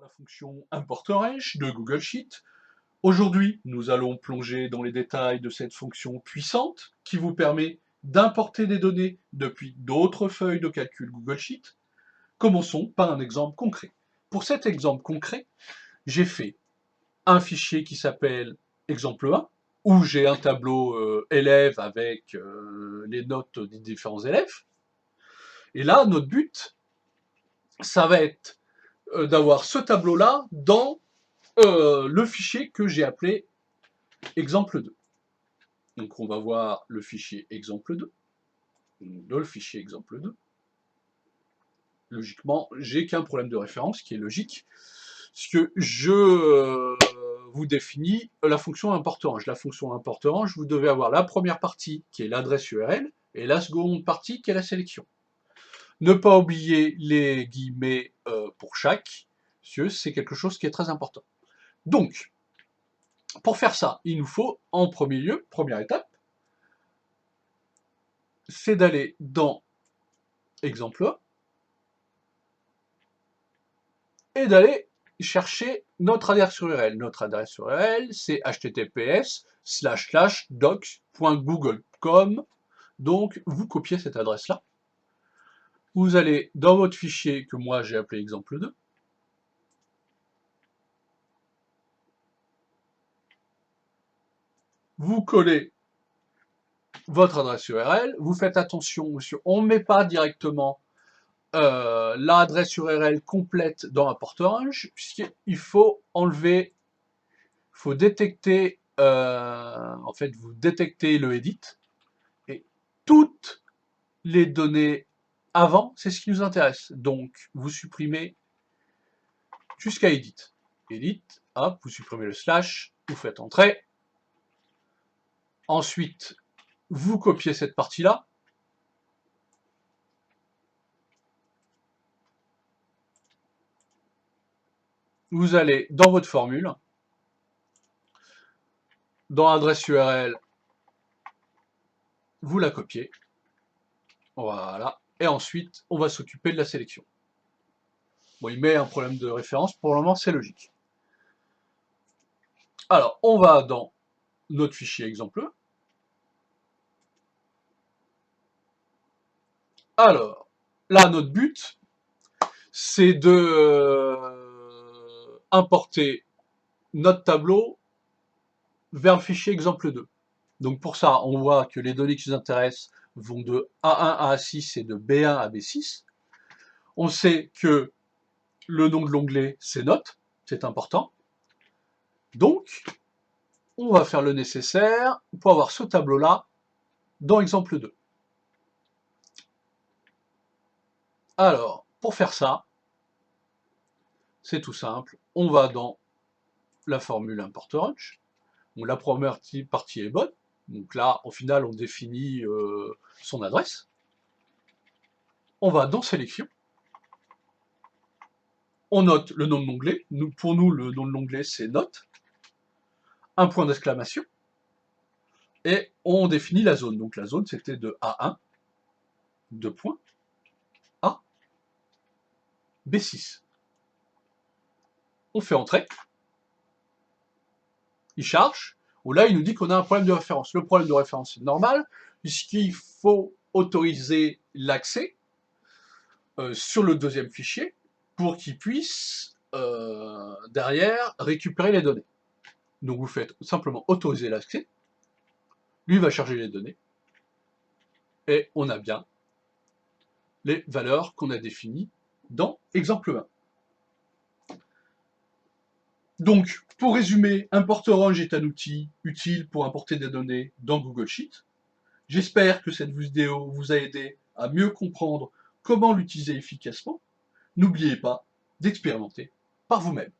fonction ImportRange de Google Sheet. Aujourd'hui, nous allons plonger dans les détails de cette fonction puissante qui vous permet d'importer des données depuis d'autres feuilles de calcul Google Sheet. Commençons par un exemple concret. Pour cet exemple concret, j'ai fait un fichier qui s'appelle exemple 1, où j'ai un tableau élèves avec les notes des différents élèves. Et là, notre but, ça va être d'avoir ce tableau-là dans le fichier que j'ai appelé exemple 2. Donc on va voir le fichier exemple 2, le fichier exemple 2. Logiquement, j'ai qu'un problème de référence qui est logique, puisque je vous définis la fonction ImportRange. La fonction ImportRange, vous devez avoir la première partie qui est l'adresse URL et la seconde partie qui est la sélection. Ne pas oublier les guillemets pour chaque, parce que c'est quelque chose qui est très important. Donc, pour faire ça, il nous faut en premier lieu, première étape, c'est d'aller dans exemple 1 et d'aller chercher notre adresse URL. Notre adresse URL, c'est https://docs.google.com. Donc, vous copiez cette adresse-là. Vous allez dans votre fichier que moi j'ai appelé exemple 2. Vous collez votre adresse URL. Vous faites attention, monsieur, on ne met pas directement l'adresse URL complète dans ImportRange, puisqu'il faut enlever, il faut détecter, en fait, vous détectez le edit, et toutes les données avant, c'est ce qui nous intéresse. Donc, vous supprimez jusqu'à edit. Edit, hop, vous supprimez le slash, vous faites entrer. Ensuite, vous copiez cette partie-là. Vous allez dans votre formule, dans l'adresse URL, vous la copiez. Voilà. Et ensuite, on va s'occuper de la sélection. Bon, il met un problème de référence. Pour le moment, c'est logique. Alors, on va dans notre fichier exemple 1. Alors, là, notre but, c'est de importer notre tableau vers le fichier exemple 2. Donc pour ça, on voit que les données qui nous intéressent vont de A1 à A6 et de B1 à B6. On sait que le nom de l'onglet, c'est notes, c'est important. Donc, on va faire le nécessaire pour avoir ce tableau-là dans exemple 2. Alors, pour faire ça, c'est tout simple. On va dans la formule ImportRange. Donc la première partie est bonne. Donc là, au final, on définit son adresse. On va dans sélection. On note le nom de l'onglet. Pour nous, le nom de l'onglet, c'est note. Un point d'exclamation. Et on définit la zone. Donc la zone, c'était de A1, 2 points, à B6. On fait entrer. Il charge. Où là, il nous dit qu'on a un problème de référence. Le problème de référence, c'est normal, puisqu'il faut autoriser l'accès sur le deuxième fichier pour qu'il puisse, derrière, récupérer les données. Donc vous faites simplement autoriser l'accès, lui va charger les données, et on a bien les valeurs qu'on a définies dans exemple 1. Donc, pour résumer, ImportRange est un outil utile pour importer des données dans Google Sheet. J'espère que cette vidéo vous a aidé à mieux comprendre comment l'utiliser efficacement. N'oubliez pas d'expérimenter par vous-même.